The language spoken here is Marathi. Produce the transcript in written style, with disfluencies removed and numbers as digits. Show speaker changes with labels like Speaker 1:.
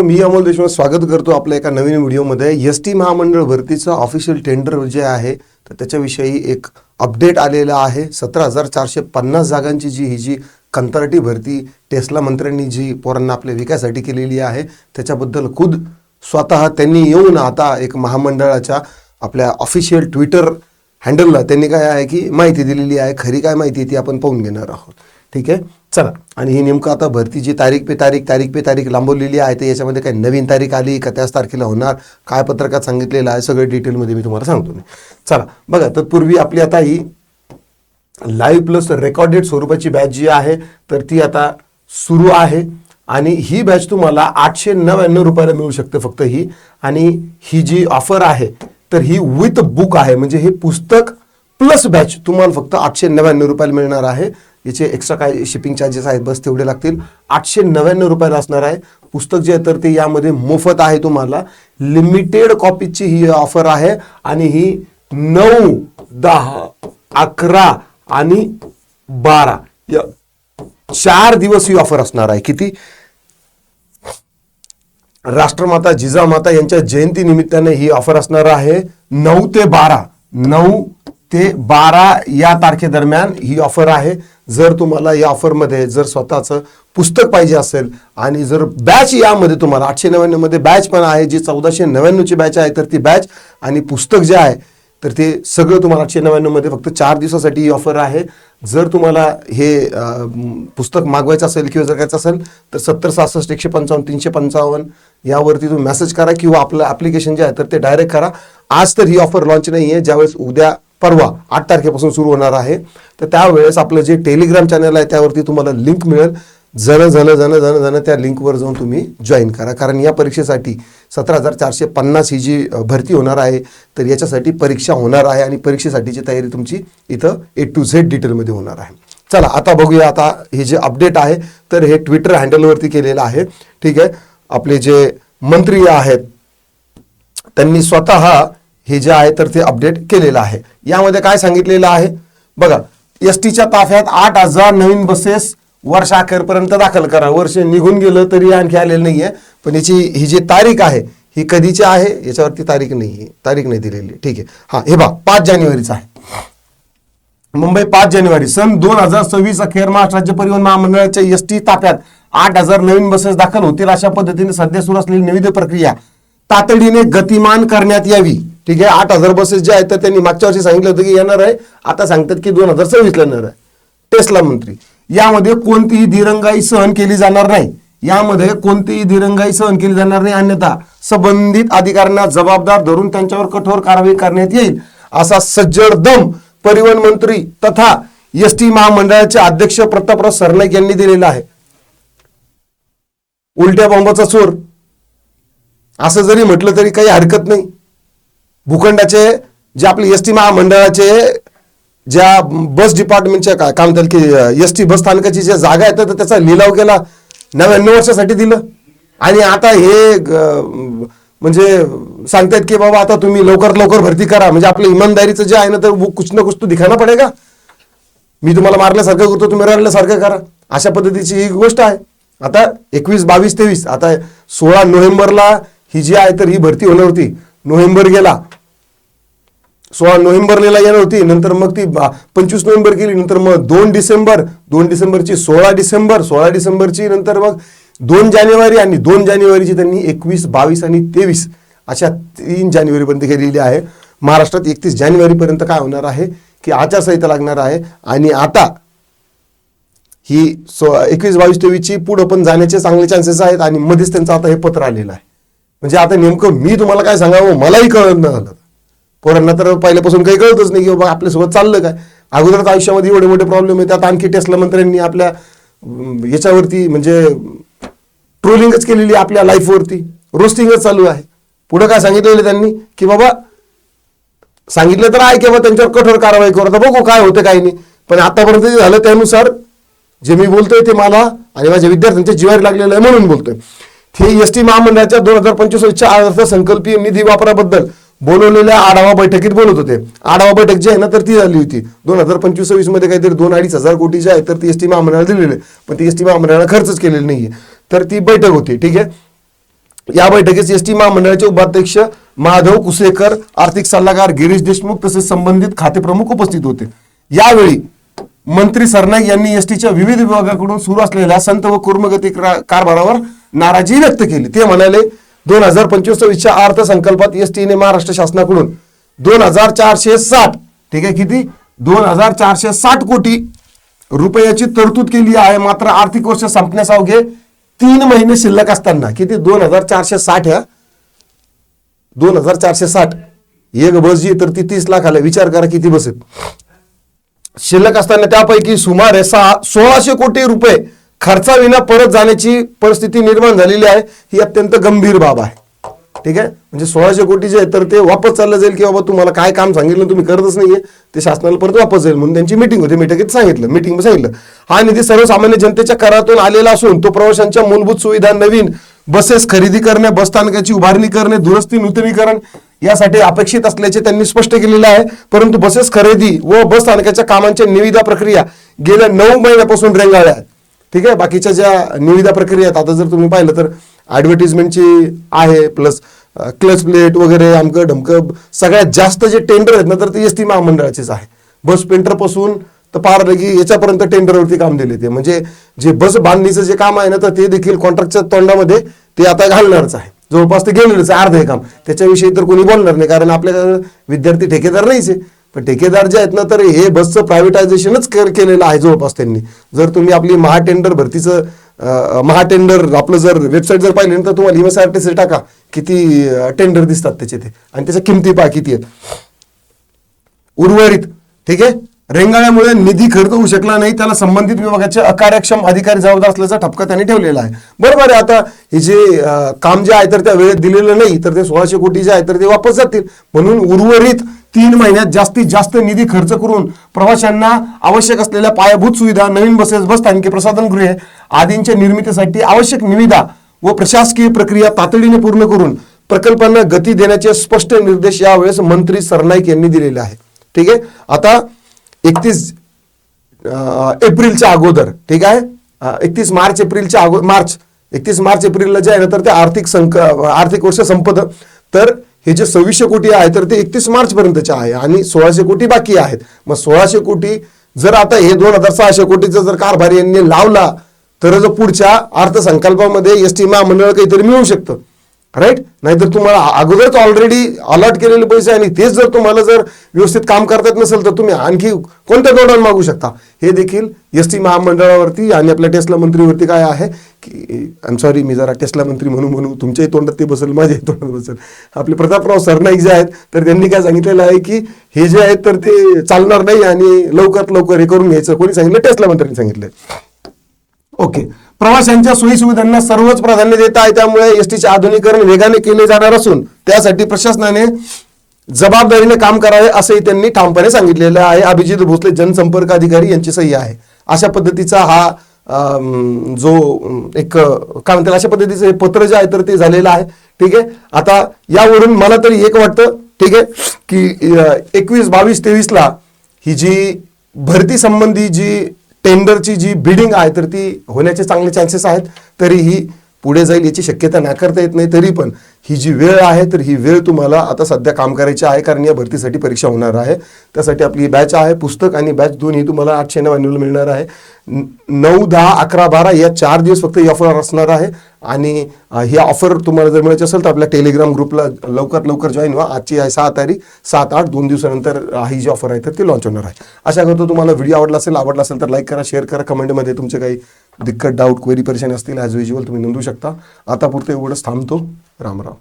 Speaker 1: मी अमोल देशमुख स्वागत करतो आपल्या एका नवीन व्हिडिओमध्ये। एसटी महामंडळ भरतीचं ऑफिशियल टेंडर जे आहे तर त्याच्याविषयी एक अपडेट आलेला आहे। 17,450 जागांची ही कंत्राटी भरती टेस्ला मंत्र्यांनी जी पोरांना आपल्या विकासासाठी केलेली आहे त्याच्याबद्दल खुद स्वतः त्यांनी येऊन आता एक महामंडळाच्या आपल्या ऑफिशियल ट्विटर हँडलला त्यांनी काय आहे की माहिती दिलेली आहे। खरी काय माहिती ती आपण पाहून घेणार आहोत, ठीक आहे। चला, आणि ही नेमकं आता भरतीची तारीख पे तारीख लांबवलेली आहे, तर याच्यामध्ये काय नवीन तारीख आली का त्याच तारखेला होणार, काय पत्रकात सांगितलेलं आहे सगळं डिटेलमध्ये मी तुम्हाला सांगतो। चला बघा, तत्पूर्वी आपली आता ही लाईव्ह प्लस रेकॉर्डेड स्वरूपाची बॅच जी आहे तर ती आता सुरू आहे आणि ही बॅच तुम्हाला 899 रुपयाला मिळू शकते फक्त ही। आणि ही जी ऑफर आहे तर ही विथ बुक आहे, म्हणजे हे पुस्तक प्लस बॅच तुम्हाला फक्त 899 रुपयाला मिळणार आहे। याचे एक्स्ट्रा काय शिपिंग चार्जेस आहेत बस तेवढे लागतील। 899 रुपयाला असणार आहे पुस्तक जे आहे तर ते यामध्ये मोफत आहे तुम्हाला। लिमिटेड कॉपीची ही ऑफर आहे आणि ही 9, 10, 11 आणि 12 या 4 दिवस ही ऑफर असणार आहे। किती? राष्ट्रमाता जिजामाता यांच्या जयंती निमित्ताने ही ऑफर असणार आहे। 9 ते 12 या तारखेदरम्यान ही ऑफर आहे। जर तुम्हाला या ऑफरमध्ये जर स्वतःचं पुस्तक पाहिजे असेल आणि जर बॅच यामध्ये तुम्हाला 899 मध्ये बॅच पण आहे, जी 1499 ची बॅच आहे तर ती बॅच आणि पुस्तक जे आहे तर ते सगळं तुम्हाला 899 मध्ये फक्त 4 दिवसासाठी ही ऑफर आहे। जर तुम्हाला हे पुस्तक मागवायचं असेल किंवा जर करायचं असेल तर 70 66 155 355 यावरती तुम्ही मेसेज करा किंवा आपलं ॲप्लिकेशन जे आहे तर ते डायरेक्ट करा। आज तर ही ऑफर लॉन्च नाही आहे, ज्यावेळेस उद्या परवा 8 तारखेपासून सुरू होणार आहे तर त्यावेळेस आपलं जे टेलिग्राम चॅनल आहे त्यावरती तुम्हाला लिंक मिळेल। जण त्या लिंकवर जाऊन तुम्ही जॉईन करा, कारण या परीक्षेसाठी 17,450 ही जी भरती होणार आहे तर याच्यासाठी परीक्षा होणार आहे आणि परीक्षेसाठीची तयारी तुमची इथं A to Z डिटेलमध्ये होणार आहे। चला आता बघूया, आता हे जे अपडेट आहे तर हे ट्विटर हँडलवरती केलेलं आहे, ठीक आहे। आपले जे मंत्री आहेत त्यांनी स्वतः हे जे आहे तर ते अपडेट केलेलं आहे। यामध्ये काय सांगितलेलं आहे बघा, एसटीच्या ताफ्यात 8,000 नवीन बसेस वर्षाखेरपर्यंत दाखल करा। वर्ष निघून गेलं तरी आणखी आलेलं नाहीये, पण याची ही जी तारीख आहे ही कधीची आहे याच्यावरती तारीख नाही दिलेली, ठीक आहे। हा, हे बघा 5 जानेवारीचा आहे। मुंबई 5 जानेवारी सन 2026 अखेर महाराष्ट्र राज्य परिवहन महामंडळाच्या एसटी ताफ्यात 8,000 नवीन बसेस दाखल होतील। अशा पद्धतीने सध्या सुरू असलेली निविदा प्रक्रिया तातडीने गतिमान करण्यात यावी, ठीक आहे। 8,000 बसेस जे आहेत तर त्यांनी मागच्या वर्षी सांगितलं होतं की येणार आहे, आता सांगतात की 2026 ला येणार आहे। टेस्ला मंत्री, यामध्ये कोणतीही दिरंगाई सहन केली जाणार नाही, अन्यथा संबंधित अधिकाऱ्यांना जबाबदार धरून त्यांच्यावर कठोर कारवाई करण्यात येईल, असा सज्जड दम परिवहन मंत्री तथा एसटी महामंडळाचे अध्यक्ष प्रतापराव सरनाईक यांनी दिलेला आहे। उलट्या बॉम्बाचा चोर असं जरी म्हटलं तरी काही हरकत नाही। भूखंडाचे जे आपले एसटी महामंडळाचे ज्या बस डिपार्टमेंटच्या काय म्हणतात की एसटी बस स्थानकाची ज्या जागा आहेत तर त्याचा लिलाव केला 99 वर्षासाठी दिलं आणि आता हे म्हणजे सांगतायत की बाबा आता तुम्ही लवकरात लवकर भरती करा, म्हणजे आपल्या इमानदारीचं जे आहे ना तर कुछ ना कुछ तो दिखाना पडेगा। मी तुम्हाला मारल्यासारखं करतो, तुम्ही रडल्यासारखं करा, अशा पद्धतीची ही गोष्ट आहे। आता 21, 22, 23 आता 16 नोव्हेंबरला ही जी आहे तर ही भरती होणार होती। नोव्हेंबर गेला, 16 नोव्हेंबरला येणार होती, नंतर मग ती 25 नोव्हेंबर गेली, नंतर मग 2 डिसेंबरची 16 डिसेंबरची नंतर मग 2 जानेवारी आणि 2 जानेवारीची त्यांनी 21, 22 आणि 23 अशा 3 जानेवारीपर्यंत केलेली आहे। महाराष्ट्रात 31 जानेवारीपर्यंत काय होणार आहे की आचारसंहिता लागणार आहे आणि आता ही 21, 22, 23ची पुढे पण जाण्याचे चांगले चान्सेस आहेत आणि मध्येच त्यांचं आता हे पत्र आलेलं आहे। म्हणजे आता नेमकं मी तुम्हाला काय सांगावं मलाही कळत नाही झालं। पोरांना तर पहिल्यापासून काही कळतच नाही की बाबा आपल्यासोबत चाललं काय। अगोदरच आयुष्यामध्ये एवढे मोठे प्रॉब्लेम आहेत, त्यात आणखी टेस्ला मंत्र्यांनी आपल्या याच्यावरती म्हणजे ट्रोलिंगच केलेली आपल्या लाईफवरती, रोस्टिंगच चालू आहे। पुढे काय सांगितलेलं त्यांनी की बाबा सांगितलं तर आहे की बाबा त्यांच्यावर कठोर कारवाई करू, आता बघू काय होतं काही नाही। पण आतापर्यंत जे झालं त्यानुसार जे मी बोलतोय ते मला आणि माझ्या विद्यार्थ्यांच्या जीवावर लागलेलं आहे म्हणून बोलतोय। हे एसटी महामंडळाच्या 2025च्या अर्थसंकल्पीय निधी वापराबद्दल बोलवलेल्या आढावा बैठकीत बोलत होते। आढावा बैठक जी आहे ना तर ती झाली होती 2025-26 मध्ये काहीतरी 2-2.5 हजार कोटी जे आहे तर ती एसटी महामंडळाला दिलेले, पण ती एसटी महामंडळाला खर्चच केलेली नाहीये, तर ती बैठक होती, ठीक आहे। या बैठकीस एसटी महामंडळाचे उपाध्यक्ष माधव कुसेकर, आर्थिक सल्लागार गिरीश देशमुख तसेच संबंधित खाते प्रमुख उपस्थित होते. यावेळी मंत्री सरनाईक यांनी एसटीच्या विविध विभागाकडून सुरू असलेल्या संत व कुर्मगती कारभारावर नाराजी व्यक्त केली. ते म्हणाले 2025-26च्या अर्थसंकल्पात एसटीने महाराष्ट्र शासनाकडून 2460, ठीक आहे, किती 2460 कोटी रुपयाची तरतूद केली आहे. मात्र आर्थिक वर्ष संपण्यास अवघे 3 महिने शिल्लक असताना, किती 2460, ह्या 2460 एक बस जी तर ती 30 लाखाला, विचार करा किती बस आहेत शिल्लक असताना त्यापैकी सुमारे 1600 कोटी रुपये खर्चाविना परत जाण्याची परिस्थिती निर्माण झालेली आहे. ही अत्यंत गंभीर बाब आहे. ठीक आहे, म्हणजे 1600 कोटी जे आहे तर ते वापस चाललं जाईल की बाबा तुम्हाला काय काम सांगितलं तुम्ही करतच नाहीये ते शासनाला परत वापस जाईल म्हणून त्यांची मीटिंग होती. मीटिंगेत सांगितलं हा निधी सर्वसामान्य जनतेच्या करातून आलेला असून तो प्रवाशांच्या मूलभूत सुविधा, नवीन बसेस खरेदी करणे, बस स्थानकाची उभारणी करणे, दुरुस्ती, नूतनीकरण यासाठी अपेक्षित असल्याचे त्यांनी स्पष्ट केलेलं आहे. परंतु बसेस खरेदी व बस स्थानकाच्या कामांच्या निविदा प्रक्रिया गेल्या 9 महिन्यापासून रेंगाळल्या आहेत. ठीक आहे, बाकीच्या ज्या निविदा प्रक्रिया आहेत आता जर तुम्ही पाहिलं तर ऍडव्हर्टिजमेंटची आहे, प्लस क्लच प्लेट वगैरे अमकं ढमकं सगळ्यात जास्त जे टेंडर आहेत ना तर ते एसटी महामंडळाचेच आहे. बस पेंटर पासून तर पार लगी याच्यापर्यंत टेंडरवरती काम दिले ते, म्हणजे जे बस बांधणीचं जे काम आहे ना तर ते देखील कॉन्ट्रॅक्टच्या तोंडामध्ये ते आता घालणारच आहे. जवळपास ते गेलेलंच आहे अर्धे काम, त्याच्याविषयी तर कोणी बोलणार नाही कारण आपल्याकडे विद्यार्थी ठेकेदार नाहीच आहे. पण ठेकेदार जे आहेत ना तर हे बसचं प्रायव्हेटायझेशनच केलेलं आहे जवळपास त्यांनी. जर तुम्ही आपली महाटेंडर भरतीचं महाटेंडर आपलं जर वेबसाईट जर पाहिली तर तुम्हाला MSRTC टाका किती टेंडर दिसतात त्याचे ते, आणि त्याच्या किमती पहा किती आहेत. उर्वरित ठीक आहे रेंगाळ्यामुळे निधी खर्च होऊ शकला नाही, त्याला संबंधित विभागाचे अकार्यक्षम अधिकारी जबाबदार असल्याचा ठपका त्यांनी ठेवलेला आहे. बरोबर आहे, आता हे जे काम जे आहे तर त्या वेळेत दिलेलं नाही तर ते 1600 कोटी जे आहे तर ते वापस जातील. म्हणून उर्वरित 3 महिन्यात जास्तीत जास्त निधी खर्च करून प्रवाशांना आवश्यक असलेल्या पायाभूत सुविधा, नवीन बसेस, बस स्थानके, प्रसाधनगृहे आदींच्या निर्मितीसाठी आवश्यक निविदा व प्रशासकीय प्रक्रिया तातडीने पूर्ण करून प्रकल्पांना गती देण्याचे स्पष्ट निर्देश यावेळेस मंत्री सरनाईक यांनी दिलेले आहे. ठीक आहे, आता 31 एप्रिलच्या अगोदर, ठीक आहे 31 मार्च एप्रिलला जे आहे ना तर ते आर्थिक वर्ष संपत, तर हे जे 2600 कोटी आहे तर ते 31 मार्च पर्यंतचे आहे आणि 1600 कोटी बाकी आहेत. मग 1600 कोटी जर आता हे 2600 कोटीचा जर कारभार यांनी लावला तर पुढच्या अर्थसंकल्पामध्ये एसटी महामंडळ काहीतरी मिळू शकतं, राईट. नाहीतर तुम्हाला अगोदरच ऑलरेडी अलॉट केलेले पैसे आणि तेच जर तुम्हाला जर व्यवस्थित काम करता येत नसेल तर तुम्ही आणखी कोणत्या धोरण मागू शकता. हे देखील एसटी महामंडळावरती आणि आपल्या टेस्ला मंत्रीवरती काय आहे की आय एम सॉरी मी जरा टेस्ला मंत्री म्हणून तुमच्याही तोंडात ते बसेल, माझ्याही तोंडात बसेल. आपले प्रतापराव सरनाईक जे आहेत तर त्यांनी काय सांगितलेलं आहे की हे जे आहेत तर ते चालणार नाही आणि लवकरात लवकर हे करून घ्यायचं. कोणी सांगितलं? टेस्ला मंत्र्यांनी सांगितलंय. ओके, प्रवाशांच्या सोयी सुविधांना सर्वच प्राधान्य देत आहे, त्यामुळे एसटीचे आधुनिकीकरण वेगाने केले जाणार असून त्यासाठी प्रशासनाने जबाबदारीने काम करावे असंही त्यांनी ठामपणे सांगितलेलं आहे. अभिजित भोसले जनसंपर्क अधिकारी यांची सही आहे. अशा पद्धतीचा हा जो एक काय म्हणतात अशा पद्धतीचं हे पत्र जे आहे तर ते झालेलं आहे. ठीक आहे, आता यावरून मला तरी एक वाटतं ठीक आहे की 21, 22, 23ला ही जी भरती संबंधी जी टेंडरची जी बिडिंग आहे तर ती होण्याचे चांगले चान्सेस आहेत. तरीही पुढे जाईल याची शक्यता नाकारता येत नाही. तरी पण ही जी वेळ आहे तर ही वेळ तुम्हाला आता सध्या काम करायची आहे कारण या भरतीसाठी परीक्षा होणार आहे. त्यासाठी आपली बॅच आहे, पुस्तक आणि बॅच दोन्ही तुम्हाला 899 मिळणार आहे. 9, 10, 11, 12 या 4 दिवस फक्त ही ऑफर असणार आहे. आणि ही ऑफर तुम्हाला जर मिळायची असेल तर आपल्या टेलिग्राम ग्रुपला लवकरात लवकर जॉईन व्हा. आजची आहे 6 तारीख, 7, 8 2 दिवसानंतर ही जी ऑफर आहे तर ती लॉन्च होणार आहे. अशा करतो तुम्हाला व्हिडिओ आवडला असेल तर लाईक करा, शेअर करा, कमेंटमध्ये तुमचे काही दिक्कत, डाऊट, क्वेरी, परेशानी असतील ॲज युज्युअल तुम्ही नोंदवू शकता. आता पुरते एवढंच थांबतो. राम राम.